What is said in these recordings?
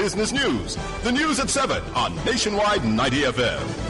business news. The news at 7 on Nationwide 90 FM.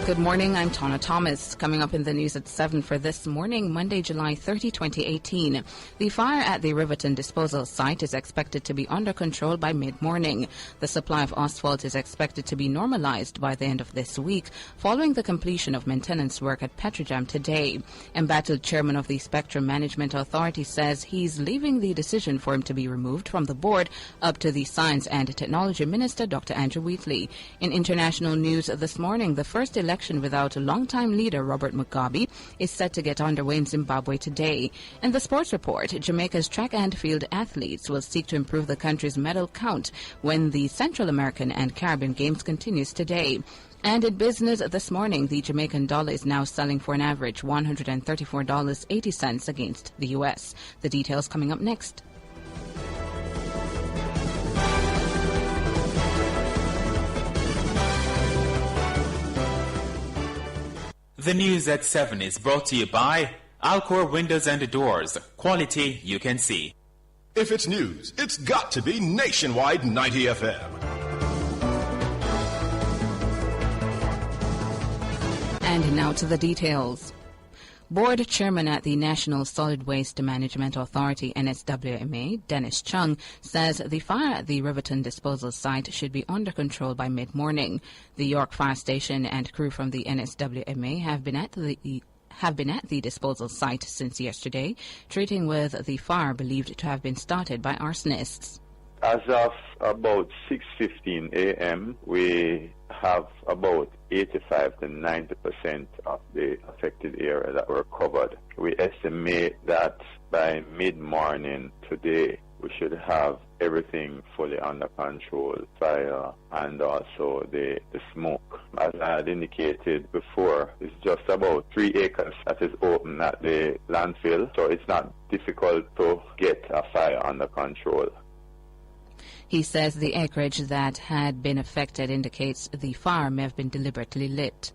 Good morning, I'm Tana Thomas. Coming up in the news at 7 for this morning, Monday, July 30, 2018. The fire at the Riverton disposal site is expected to be under control by mid-morning. The supply of asphalt is expected to be normalized by the end of this week, following the completion of maintenance work at Petrojam today. Embattled chairman of the Spectrum Management Authority says he's leaving the decision for him to be removed from the board up to the Science and Technology Minister, Dr. Andrew Wheatley. In international news this morning, the first election without a long-time leader Robert Mugabe is set to get underway in Zimbabwe today. In the sports report, Jamaica's track and field athletes will seek to improve the country's medal count when the Central American and Caribbean Games continues today. And in business this morning, the Jamaican dollar is now selling for an average $134.80 against the U.S. The details coming up next. The news at 7 is brought to you by Alcor Windows and Doors. Quality you can see. If it's news, it's got to be Nationwide 90 FM. And now to the details. Board Chairman at the National Solid Waste Management Authority, NSWMA, Dennis Chung, says the fire at the Riverton disposal site should be under control by mid-morning. The York Fire Station and crew from the NSWMA have been at the disposal site since yesterday, treating with the fire believed to have been started by arsonists. As of about 6:15 a.m., we have about 85 to 90% of the affected area that were covered. We estimate that by mid-morning today, we should have everything fully under control, fire and also the smoke. As I had indicated before, it's just about 3 acres that is open at the landfill, so it's not difficult to get a fire under control. He says the acreage that had been affected indicates the fire may have been deliberately lit.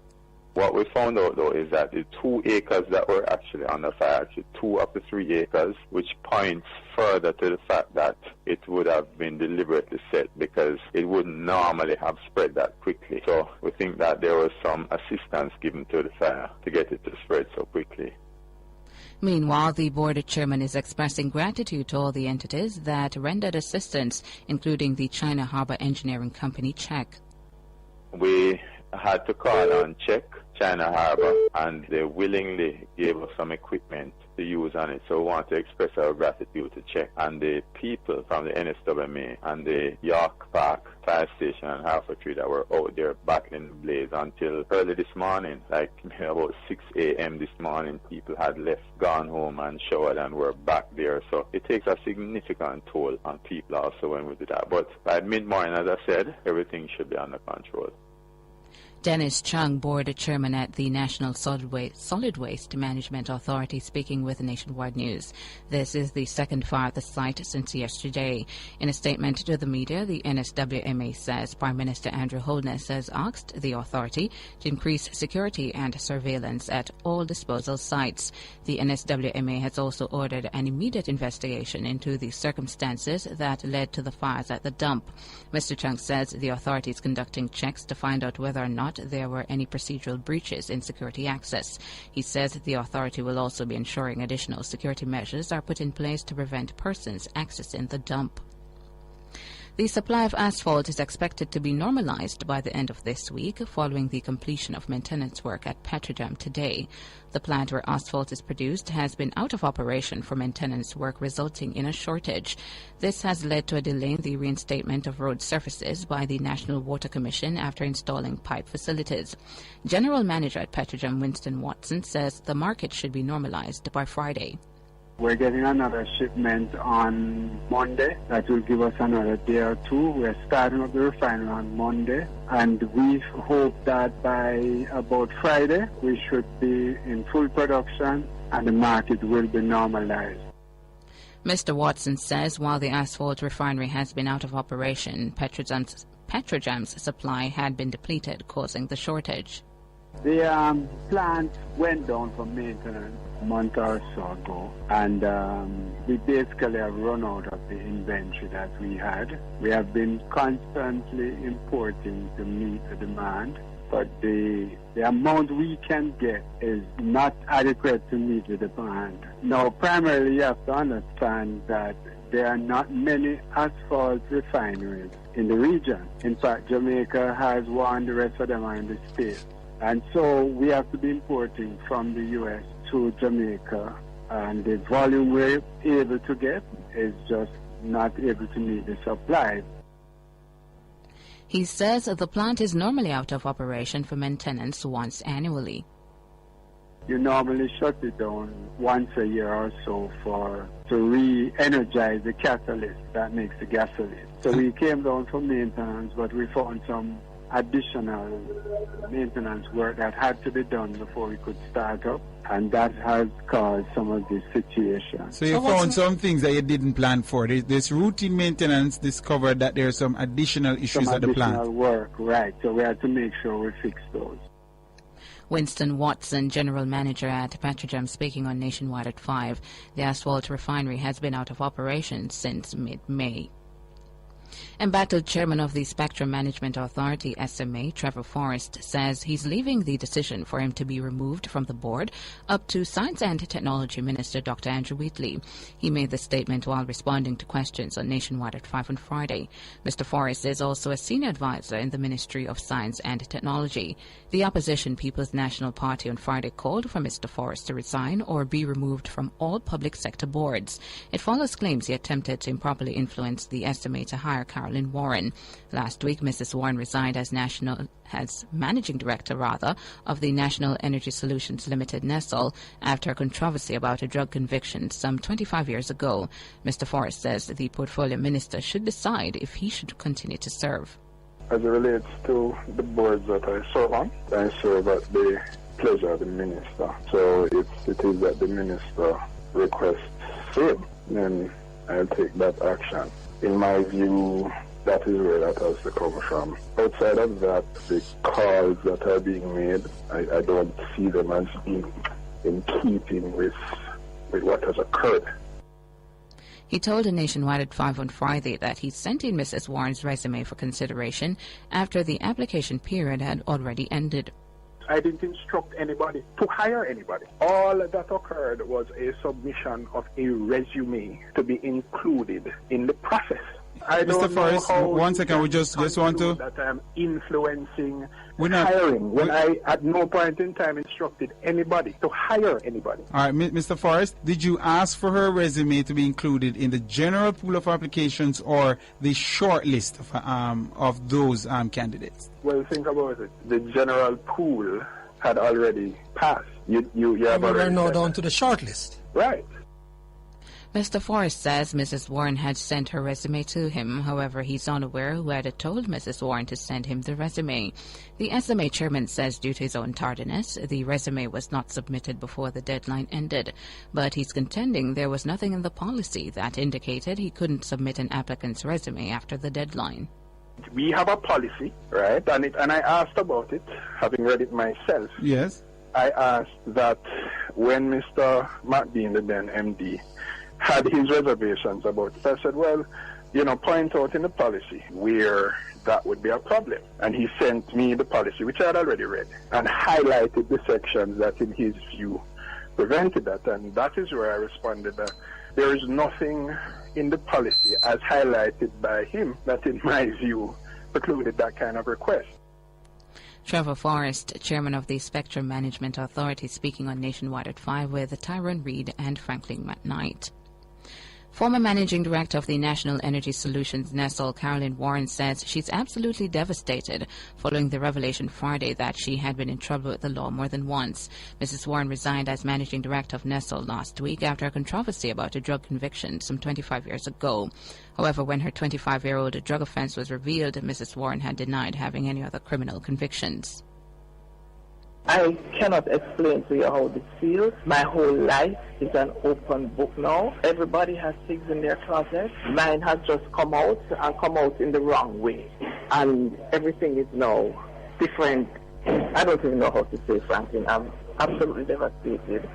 What we found out, though, is that the 2 acres that were actually under fire, actually 2 of the 3 acres, which points further to the fact that it would have been deliberately set because it wouldn't normally have spread that quickly. So we think that there was some assistance given to the fire to get it to spread so quickly. Meanwhile, the board chairman is expressing gratitude to all the entities that rendered assistance, including the China Harbour Engineering Company, CHEC. We had to call on CHEC, China Harbour, and they willingly gave us some equipment to use on it. So we want to express our gratitude to CHEC and the people from the NSWMA and the York Park Fire Station and Harbour Tree that were out there battling the blaze until early this morning, like about 6 a.m. this morning. People had left, gone home and showered and were back there. So it takes a significant toll on people also when we do that. But by mid-morning, as I said, everything should be under control. Dennis Chung, board chairman at the National Solid Waste Management Authority, speaking with Nationwide News. This is the second fire at the site since yesterday. In a statement to the media, the NSWMA says Prime Minister Andrew Holness has asked the authority to increase security and surveillance at all disposal sites. The NSWMA has also ordered an immediate investigation into the circumstances that led to the fires at the dump. Mr. Chung says the authority is conducting checks to find out whether or not there were any procedural breaches in security access. He says the authority will also be ensuring additional security measures are put in place to prevent persons accessing the dump. The supply of asphalt is expected to be normalized by the end of this week following the completion of maintenance work at Petrojam today. The plant where asphalt is produced has been out of operation for maintenance work, resulting in a shortage. This has led to a delay in the reinstatement of road surfaces by the National Water Commission after installing pipe facilities. General Manager at Petrojam, Winston Watson, says the market should be normalized by Friday. We're getting another shipment on Monday that will give us another day or two. We're starting up the refinery on Monday, and we hope that by about Friday we should be in full production and the market will be normalized. Mr. Watson says while the asphalt refinery has been out of operation, Petrojam's supply had been depleted, causing the shortage. The plant went down for maintenance a month or so ago, and we basically have run out of the inventory that we had. We have been constantly importing to meet the demand, but the amount we can get is not adequate to meet the demand. Now, primarily you have to understand that there are not many asphalt refineries in the region. In fact, Jamaica has one, the rest of them are in the States. And so we have to be importing from the U.S. to Jamaica, and the volume we're able to get is just not able to meet the supply. He says the plant is normally out of operation for maintenance once annually. You normally shut it down once a year or so to re-energize the catalyst that makes the gasoline. So we came down for maintenance, but we found some additional maintenance work that had to be done before we could start up, and that has caused some of this situation. So you found some things that you didn't plan for. This routine maintenance discovered that there are some additional issues at the plant. Additional work, right. So we had to make sure we fix those. Winston Watson, General Manager at Petrojam, speaking on Nationwide at 5. The asphalt refinery has been out of operation since mid-May. Embattled Chairman of the Spectrum Management Authority, SMA, Trevor Forrest, says he's leaving the decision for him to be removed from the board up to Science and Technology Minister Dr. Andrew Wheatley. He made the statement while responding to questions on Nationwide at 5 on Friday. Mr. Forrest is also a senior advisor in the Ministry of Science and Technology. The opposition People's National Party on Friday called for Mr. Forrest to resign or be removed from all public sector boards. It follows claims he attempted to improperly influence the SMA to hire Caroline Warren. Last week, Mrs. Warren resigned as managing director of the National Energy Solutions Limited (NESL) after a controversy about a drug conviction some 25 years ago. Mr. Forrest says the portfolio minister should decide if he should continue to serve. As it relates to the boards that I serve on, I serve at the pleasure of the minister. So if it is that the minister requests same, then I'll take that action. In my view, that is where that has to come from. Outside of that, the calls that are being made, I don't see them as being in keeping with what has occurred. He told a Nationwide at 5 on Friday that he sent in Mrs. Warren's resume for consideration after the application period had already ended. I didn't instruct anybody to hire anybody. All that occurred was a submission of a resume to be included in the process. I don't Mr. Forrest, know how 1 second, we just want to... that I'm influencing hiring when I at no point in time instructed anybody to hire anybody. All right, Mr. Forrest, did you ask for her resume to be included in the general pool of applications or the short list of those candidates? Well, think about it. The general pool had already passed. You have already... We're now down to the short list. Right. Mr. Forrest says Mrs. Warren had sent her resume to him. However, he's unaware who had told Mrs. Warren to send him the resume. The SMA chairman says due to his own tardiness, the resume was not submitted before the deadline ended. But he's contending there was nothing in the policy that indicated he couldn't submit an applicant's resume after the deadline. We have a policy, right? And I asked about it, having read it myself. Yes. I asked that when Mr. McBean, the then MD, had his reservations about it, I said, well, point out in the policy where that would be a problem. And he sent me the policy, which I had already read, and highlighted the sections that, in his view, prevented that. And that is where I responded that there is nothing in the policy, as highlighted by him, that, in my view, precluded that kind of request. Trevor Forrest, chairman of the Spectrum Management Authority, speaking on Nationwide at 5 with Tyrone Reid and Franklin McKnight. Former Managing Director of the National Energy Solutions (NESL), Caroline Warren, says she's absolutely devastated following the revelation Friday that she had been in trouble with the law more than once. Mrs. Warren resigned as Managing Director of NESL last week after a controversy about a drug conviction some 25 years ago. However, when her 25-year-old drug offense was revealed, Mrs. Warren had denied having any other criminal convictions. I cannot explain to you how this feels. My whole life is an open book now. Everybody has things in their closet. Mine has just come out and come out in the wrong way. And everything is now different I don't even know how to say, Franklin. I'm absolutely devastated.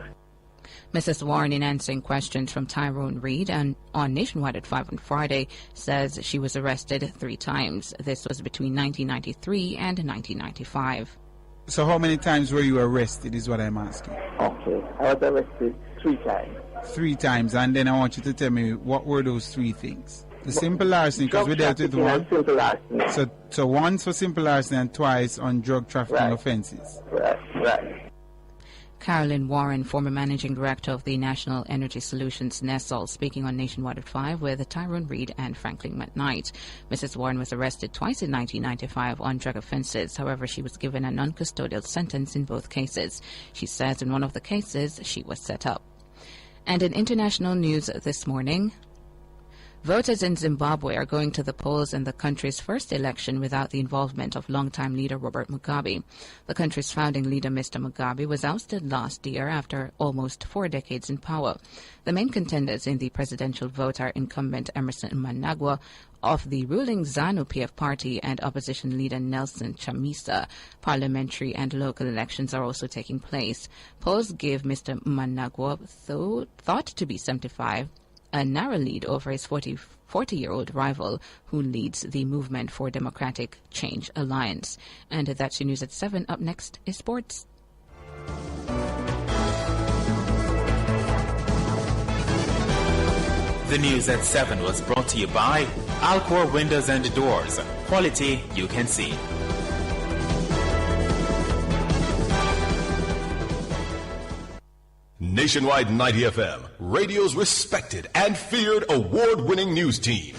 Mrs. Warren, in answering questions from Tyrone Reed and on Nationwide at 5 on Friday, says she was arrested 3 times. This was between 1993 and 1995. So how many times were you arrested is what I'm asking. Okay, I was arrested 3 times. 3 times, and then I want you to tell me what were those 3 things. The simple larceny, because we dealt with one. Simple larceny. So once for simple larceny and twice on drug trafficking offenses. Right. Carolyn Warren, former managing director of the National Energy Solutions NESOL, speaking on Nationwide at 5 with Tyrone Reed and Franklin McKnight. Mrs. Warren was arrested twice in 1995 on drug offences. However, she was given a non-custodial sentence in both cases. She says in one of the cases she was set up. And in international news this morning, voters in Zimbabwe are going to the polls in the country's first election without the involvement of longtime leader Robert Mugabe. The country's founding leader, Mr. Mugabe, was ousted last year after almost 4 decades in power. The main contenders in the presidential vote are incumbent Emerson Mnangagwa of the ruling ZANU-PF party and opposition leader Nelson Chamisa. Parliamentary and local elections are also taking place. Polls give Mr. Mnangagwa, though thought to be 75, a narrow lead over his 40-year-old rival who leads the Movement for Democratic Change Alliance. And that's your news at 7. Up next is sports. The news at 7 was brought to you by Alcor Windows and Doors. Quality you can see. Nationwide 90 FM, radio's respected and feared award-winning news team.